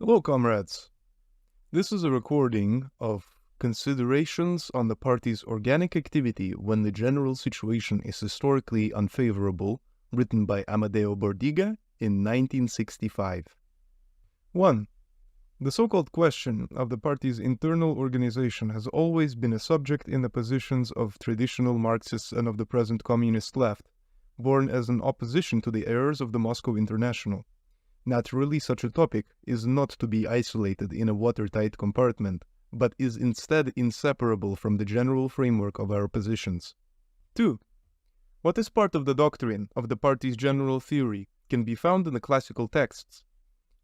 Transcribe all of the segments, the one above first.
Hello, comrades. This is a recording of Considerations on the Party's Organic Activity when the General Situation is Historically Unfavourable, written by Amadeo Bordiga in 1965. 1. The so-called question of the party's internal organization has always been a subject in the positions of traditional Marxists and of the present communist left, born as an opposition to the errors of the Moscow International. Naturally, such a topic is not to be isolated in a watertight compartment, but is instead inseparable from the general framework of our positions. 2. What is part of the doctrine of the party's general theory can be found in the classical texts.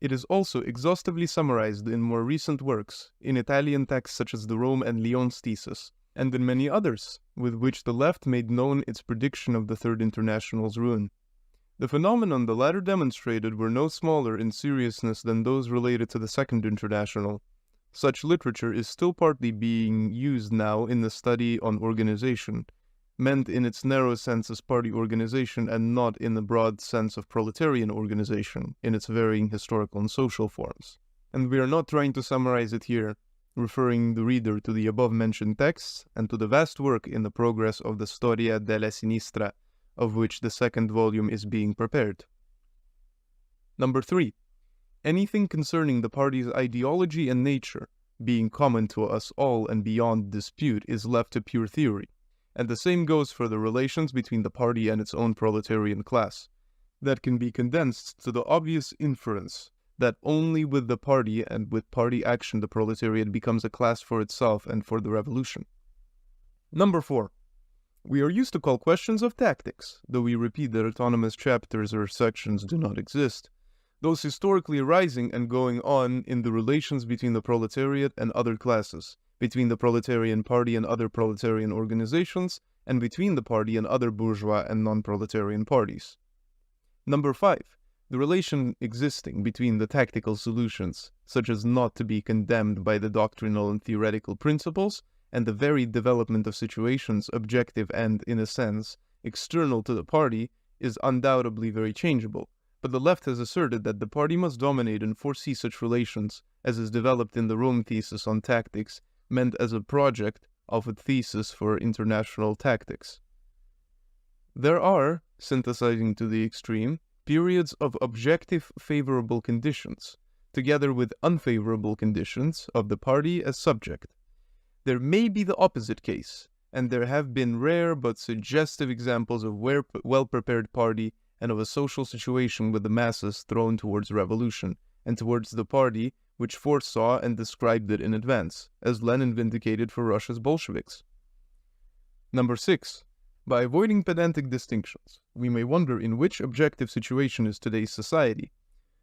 It is also exhaustively summarized in more recent works, in Italian texts such as the Rome and Lyons thesis, and in many others, with which the left made known its prediction of the Third International's ruin. The phenomenon the latter demonstrated were no smaller in seriousness than those related to the Second International. Such literature is still partly being used now in the study on organization, meant in its narrow sense as party organization and not in the broad sense of proletarian organization in its varying historical and social forms. And we are not trying to summarize it here, referring the reader to the above-mentioned texts and to the vast work in the progress of the Storia della Sinistra, of which the second volume is being prepared. 3. Anything concerning the party's ideology and nature, being common to us all and beyond dispute, is left to pure theory, and the same goes for the relations between the party and its own proletarian class. That can be condensed to the obvious inference that only with the party and with party action the proletariat becomes a class for itself and for the revolution. 4. We are used to call questions of tactics, though we repeat that autonomous chapters or sections do not exist, those historically arising and going on in the relations between the proletariat and other classes, between the proletarian party and other proletarian organizations, and between the party and other bourgeois and non-proletarian parties. 5. The relation existing between the tactical solutions, such as not to be condemned by the doctrinal and theoretical principles, and the varied development of situations, objective and, in a sense, external to the party, is undoubtedly very changeable, but the left has asserted that the party must dominate and foresee such relations, as is developed in the Rome thesis on tactics, meant as a project of a thesis for international tactics. There are, synthesizing to the extreme, periods of objective favorable conditions, together with unfavorable conditions of the party as subject. There may be the opposite case, and there have been rare but suggestive examples of well-prepared party and of a social situation with the masses thrown towards revolution, and towards the party which foresaw and described it in advance, as Lenin vindicated for Russia's Bolsheviks. 6. By avoiding pedantic distinctions, we may wonder in which objective situation is today's society.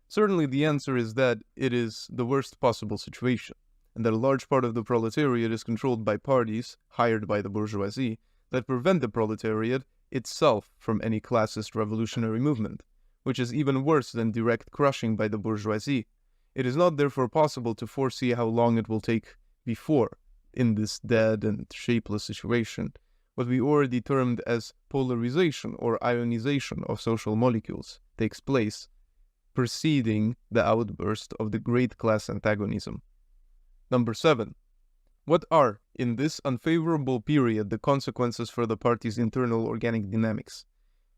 Certainly the answer is that it is the worst possible situation, and that a large part of the proletariat is controlled by parties, hired by the bourgeoisie, that prevent the proletariat itself from any classist revolutionary movement, which is even worse than direct crushing by the bourgeoisie. It is not therefore possible to foresee how long it will take before, in this dead and shapeless situation, what we already termed as polarization or ionization of social molecules takes place, preceding the outburst of the great class antagonism. 7. What are, in this unfavorable period, the consequences for the party's internal organic dynamics?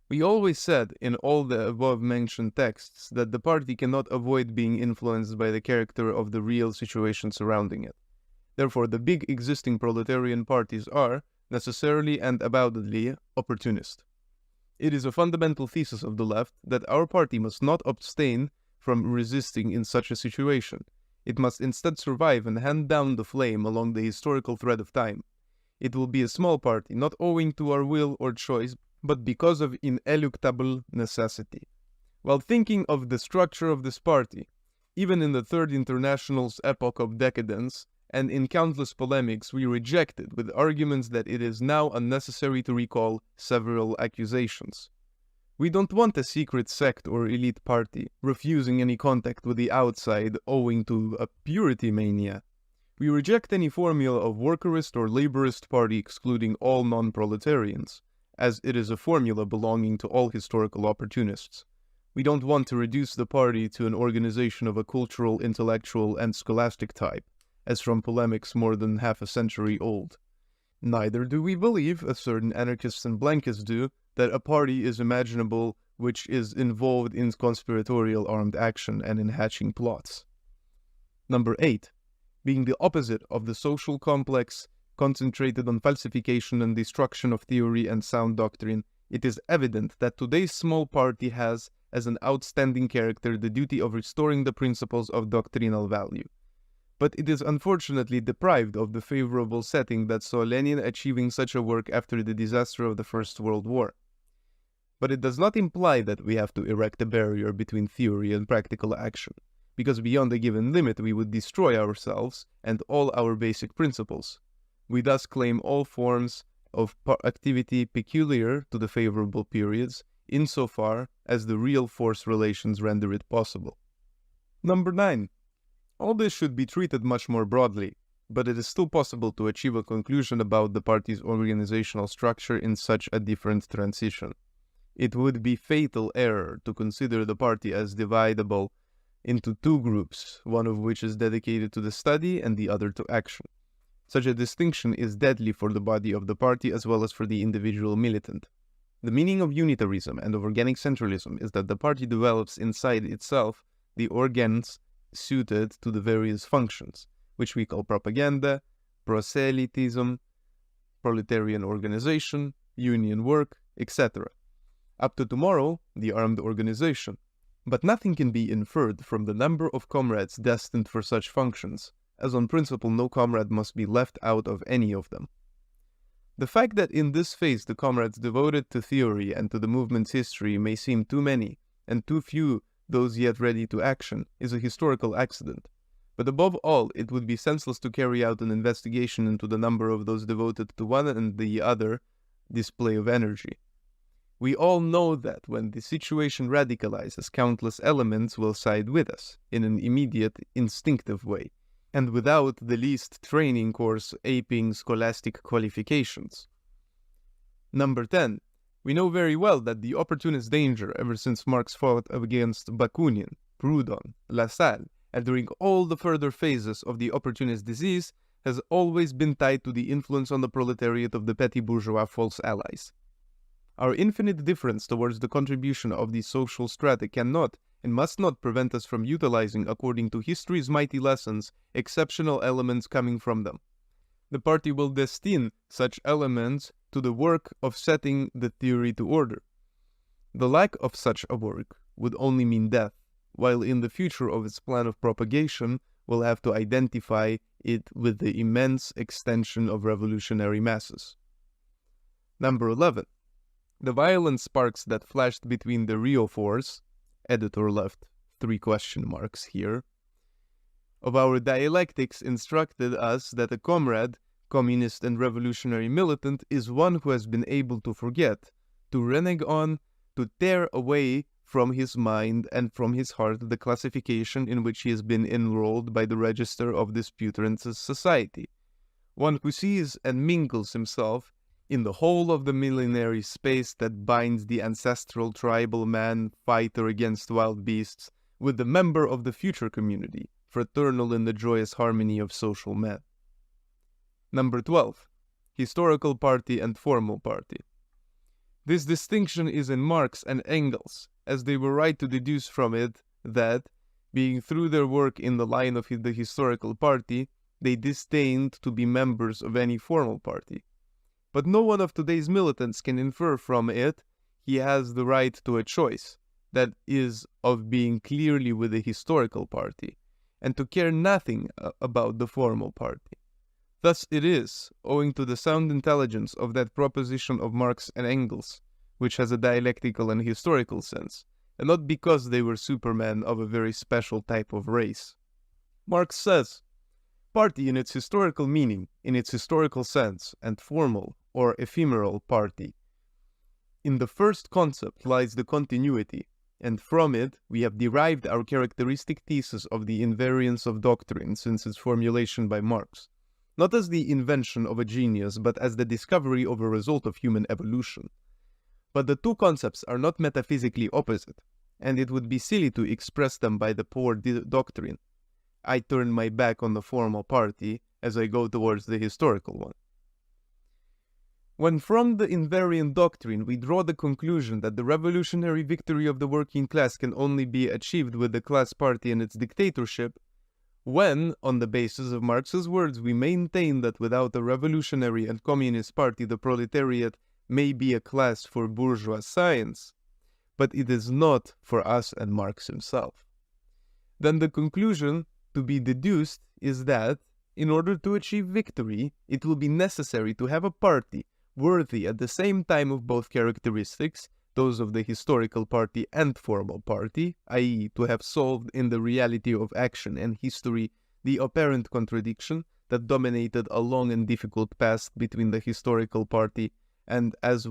We always said, in all the above-mentioned texts, that the party cannot avoid being influenced by the character of the real situation surrounding it. Therefore, the big existing proletarian parties are, necessarily and avowedly, opportunist. It is a fundamental thesis of the left that our party must not abstain from resisting in such a situation. It must instead survive and hand down the flame along the historical thread of time. It will be a small party, not owing to our will or choice, but because of ineluctable necessity. While thinking of the structure of this party, even in the Third International's epoch of decadence, and in countless polemics, we rejected with arguments that it is now unnecessary to recall several accusations. We don't want a secret sect or elite party, refusing any contact with the outside owing to a purity mania. We reject any formula of workerist or laborist party excluding all non-proletarians, as it is a formula belonging to all historical opportunists. We don't want to reduce the party to an organization of a cultural, intellectual, and scholastic type, as from polemics more than half a century old. Neither do we believe, as certain anarchists and blankists do, that a party is imaginable which is involved in conspiratorial armed action and in hatching plots. Number 8. Being the opposite of the social complex, concentrated on falsification and destruction of theory and sound doctrine, it is evident that today's small party has, as an outstanding character, the duty of restoring the principles of doctrinal value. But it is unfortunately deprived of the favorable setting that saw Lenin achieving such a work after the disaster of the First World War. But it does not imply that we have to erect a barrier between theory and practical action, because beyond a given limit we would destroy ourselves and all our basic principles. We thus claim all forms of activity peculiar to the favorable periods, insofar as the real force relations render it possible. Number 9. All this should be treated much more broadly, but it is still possible to achieve a conclusion about the party's organizational structure in such a different transition. It would be fatal error to consider the party as dividable into two groups, one of which is dedicated to the study and the other to action. Such a distinction is deadly for the body of the party as well as for the individual militant. The meaning of unitarism and of organic centralism is that the party develops inside itself the organs suited to the various functions, which we call propaganda, proselytism, proletarian organization, union work, etc. Up to tomorrow, the armed organization. But nothing can be inferred from the number of comrades destined for such functions, as on principle no comrade must be left out of any of them. The fact that in this phase the comrades devoted to theory and to the movement's history may seem too many, and too few those yet ready to action, is a historical accident. But above all, it would be senseless to carry out an investigation into the number of those devoted to one and the other display of energy. We all know that when the situation radicalizes, countless elements will side with us, in an immediate, instinctive way, and without the least training course aping scholastic qualifications. Number 10. We know very well that the opportunist danger, ever since Marx fought against Bakunin, Proudhon, Lassalle, and during all the further phases of the opportunist disease, has always been tied to the influence on the proletariat of the petty bourgeois false allies. Our infinite difference towards the contribution of these social strata cannot and must not prevent us from utilizing, according to history's mighty lessons, exceptional elements coming from them. The party will destine such elements to the work of setting the theory to order. The lack of such a work would only mean death, while in the future of its plan of propagation we'll have to identify it with the immense extension of revolutionary masses. Number 11. The violent sparks that flashed between the real force, editor left 3 question marks here, of our dialectics instructed us that a comrade, communist and revolutionary militant, is one who has been able to forget, to renege on, to tear away from his mind and from his heart the classification in which he has been enrolled by the register of disputant society, one who sees and mingles himself in the whole of the millenary space that binds the ancestral tribal man fighter against wild beasts with the member of the future community, fraternal in the joyous harmony of social men. Number 12. Historical party and formal party. This distinction is in Marx and Engels, as they were right to deduce from it that, being through their work in the line of the historical party, they disdained to be members of any formal party. But no one of today's militants can infer from it he has the right to a choice, that is, of being clearly with the historical party, and to care nothing about the formal party. Thus it is, owing to the sound intelligence of that proposition of Marx and Engels, which has a dialectical and historical sense, and not because they were supermen of a very special type of race. Marx says, party in its historical meaning, in its historical sense, and formal or ephemeral party. In the first concept lies the continuity, and from it we have derived our characteristic thesis of the invariance of doctrine since its formulation by Marx, not as the invention of a genius, but as the discovery of a result of human evolution. But the two concepts are not metaphysically opposite. and it would be silly to express them by the poor doctrine. I turn my back on the formal party as I go towards the historical one. When from the invariant doctrine we draw the conclusion that the revolutionary victory of the working class can only be achieved with the class party and its dictatorship, when, on the basis of Marx's words, we maintain that without a revolutionary and communist party the proletariat may be a class for bourgeois science, but it is not for us and Marx himself, then the conclusion to be deduced is that, in order to achieve victory, it will be necessary to have a party worthy at the same time of both characteristics, those of the historical party and formal party, i.e., to have solved in the reality of action and history the apparent contradiction that dominated a long and difficult past between the historical party and, as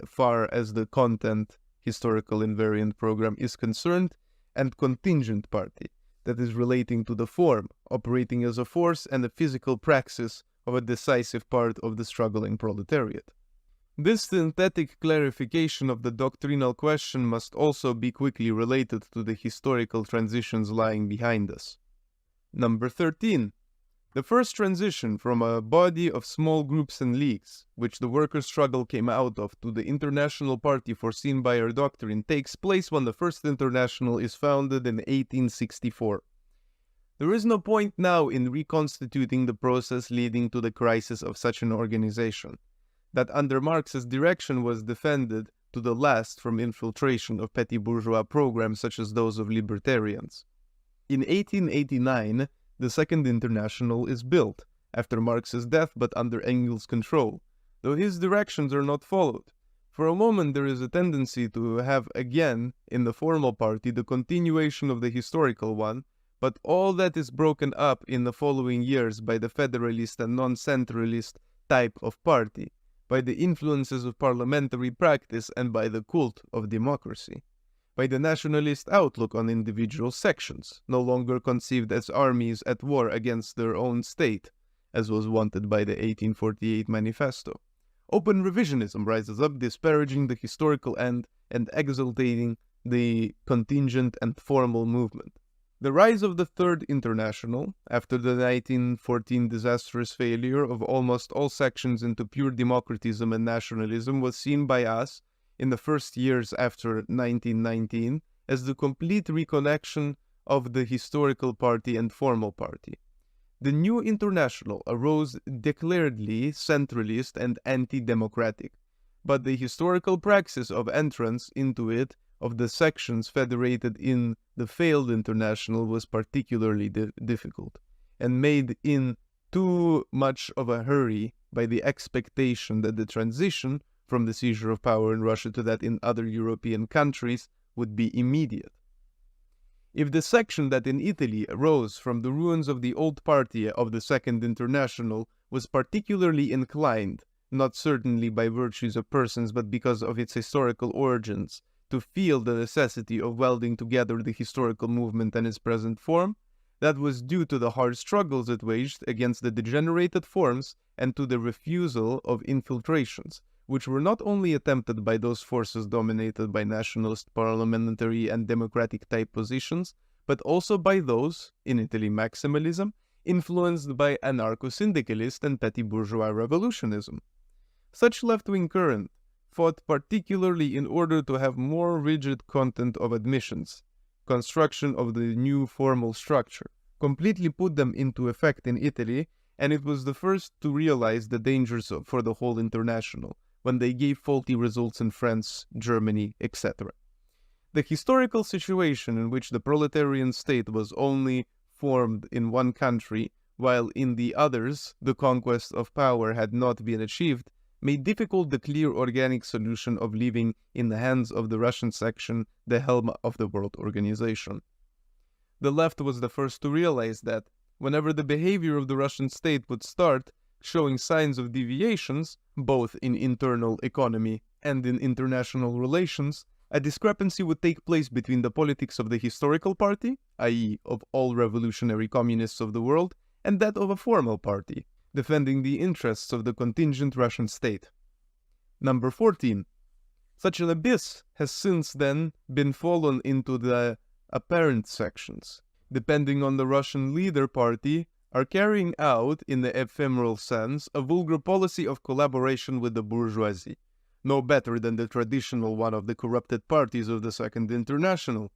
far as the content historical invariant program is concerned, and contingent party, that is relating to the form, operating as a force and a physical praxis of a decisive part of the struggling proletariat. This synthetic clarification of the doctrinal question must also be quickly related to the historical transitions lying behind us. Number 13. The first transition from a body of small groups and leagues, which the workers' struggle came out of, to the international party foreseen by our doctrine takes place when the First International is founded in 1864. There is no point now in reconstituting the process leading to the crisis of such an organization, that under Marx's direction was defended to the last from infiltration of petty bourgeois programs such as those of libertarians. In 1889, the Second International is built, after Marx's death but under Engels' control, though his directions are not followed. For a moment there is a tendency to have again, in the formal party, the continuation of the historical one, but all that is broken up in the following years by the federalist and non-centralist type of party, by the influences of parliamentary practice and by the cult of democracy, by the nationalist outlook on individual sections, no longer conceived as armies at war against their own state, as was wanted by the 1848 Manifesto. Open revisionism rises up, disparaging the historical end and exaltating the contingent and formal movement. The rise of the Third International, after the 1914 disastrous failure of almost all sections into pure democratism and nationalism, was seen by us, in the first years after 1919, as the complete reconnection of the historical party and formal party. The new international arose declaredly centralist and anti-democratic, but the historical praxis of entrance into it of the sections federated in the failed international was particularly difficult, and made in too much of a hurry by the expectation that the transition from the seizure of power in Russia to that in other European countries would be immediate. If the section that in Italy arose from the ruins of the old party of the Second International was particularly inclined, not certainly by virtues of persons but because of its historical origins, to feel the necessity of welding together the historical movement and its present form, that was due to the hard struggles it waged against the degenerated forms and to the refusal of infiltrations, which were not only attempted by those forces dominated by nationalist, parliamentary, and democratic type positions, but also by those, in Italy maximalism, influenced by anarcho-syndicalist and petty bourgeois revolutionism. Such left-wing current fought particularly in order to have more rigid content of admissions, construction of the new formal structure, completely put them into effect in Italy, and it was the first to realize the dangers for the whole international, when they gave faulty results in France, Germany, etc. The historical situation in which the proletarian state was only formed in one country, while in the others the conquest of power had not been achieved, made difficult the clear organic solution of leaving in the hands of the Russian section the helm of the world organization. The left was the first to realize that, whenever the behavior of the Russian state would start showing signs of deviations, both in internal economy and in international relations, a discrepancy would take place between the politics of the historical party, i.e. of all revolutionary communists of the world, and that of a formal party, defending the interests of the contingent Russian state. Number 14. Such an abyss has since then been fallen into the apparent sections, depending on the Russian leader party, are carrying out, in the ephemeral sense, a vulgar policy of collaboration with the bourgeoisie, no better than the traditional one of the corrupted parties of the Second International.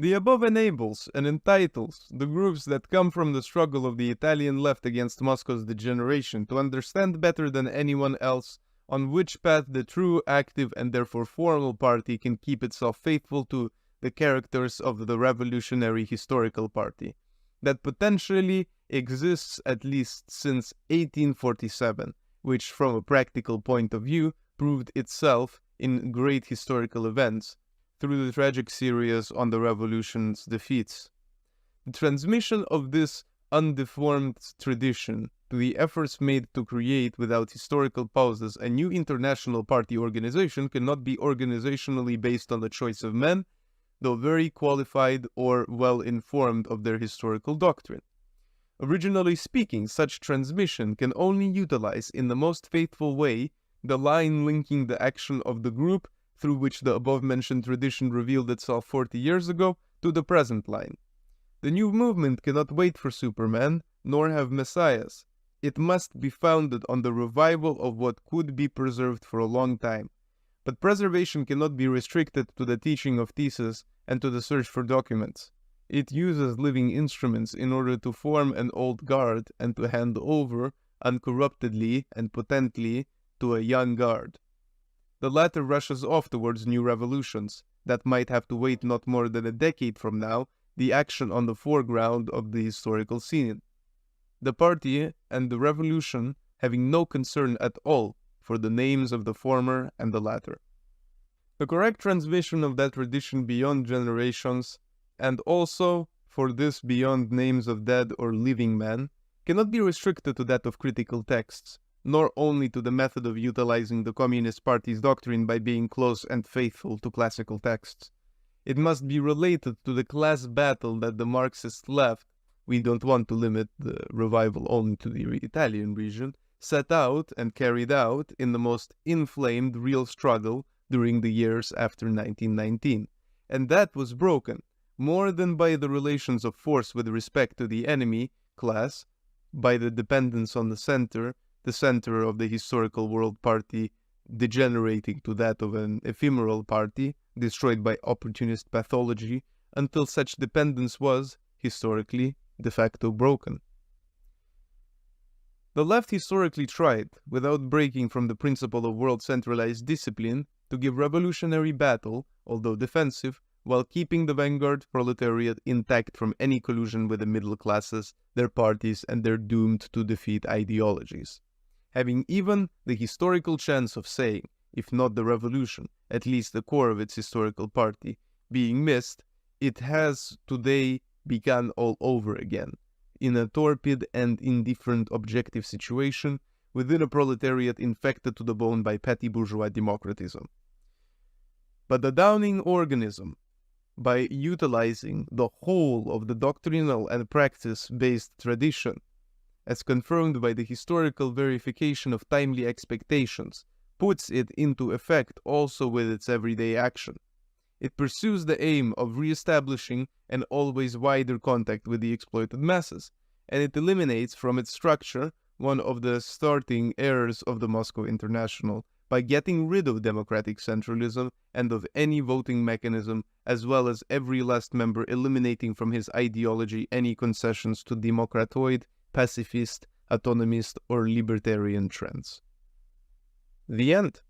The above enables and entitles the groups that come from the struggle of the Italian left against Moscow's degeneration to understand better than anyone else on which path the true, active, and therefore formal party can keep itself faithful to the characters of the revolutionary historical party, that potentially exists at least since 1847, which from a practical point of view proved itself in great historical events through the tragic series on the revolution's defeats. The transmission of this undeformed tradition to the efforts made to create, without historical pauses, a new international party organization cannot be organizationally based on the choice of men, though very qualified or well informed of their historical doctrine. Originally speaking, such transmission can only utilize in the most faithful way the line linking the action of the group through which the above-mentioned tradition revealed itself 40 years ago to the present line. The new movement cannot wait for Superman, nor have messiahs. It must be founded on the revival of what could be preserved for a long time. But preservation cannot be restricted to the teaching of theses and to the search for documents. It uses living instruments in order to form an old guard and to hand over, uncorruptedly and potently, to a young guard. The latter rushes off towards new revolutions that might have to wait not more than a decade from now, the action on the foreground of the historical scene. The party and the revolution having no concern at all for the names of the former and the latter. The correct transmission of that tradition beyond generations, and also for this beyond names of dead or living men, cannot be restricted to that of critical texts, nor only to the method of utilizing the Communist Party's doctrine by being close and faithful to classical texts. It must be related to the class battle that the Marxist left, we don't want to limit the revival only to the Italian region, set out and carried out in the most inflamed real struggle during the years after 1919. And that was broken, more than by the relations of force with respect to the enemy class, by the dependence on the center of the historical world party degenerating to that of an ephemeral party, destroyed by opportunist pathology, until such dependence was, historically, de facto broken. The left historically tried, without breaking from the principle of world-centralized discipline, to give revolutionary battle, although defensive, while keeping the vanguard proletariat intact from any collusion with the middle classes, their parties, and their doomed-to-defeat ideologies. Having even the historical chance of saying, if not the revolution, at least the core of its historical party, being missed, it has today begun all over again, in a torpid and indifferent objective situation, within a proletariat infected to the bone by petty bourgeois democratism. But the downing organism, by utilizing the whole of the doctrinal and practice-based tradition, as confirmed by the historical verification of timely expectations, puts it into effect also with its everyday action. It pursues the aim of re-establishing an always wider contact with the exploited masses, and it eliminates from its structure one of the starting errors of the Moscow International by getting rid of democratic centralism and of any voting mechanism, as well as every last member eliminating from his ideology any concessions to democratoid, pacifist, autonomist, or libertarian trends. The end.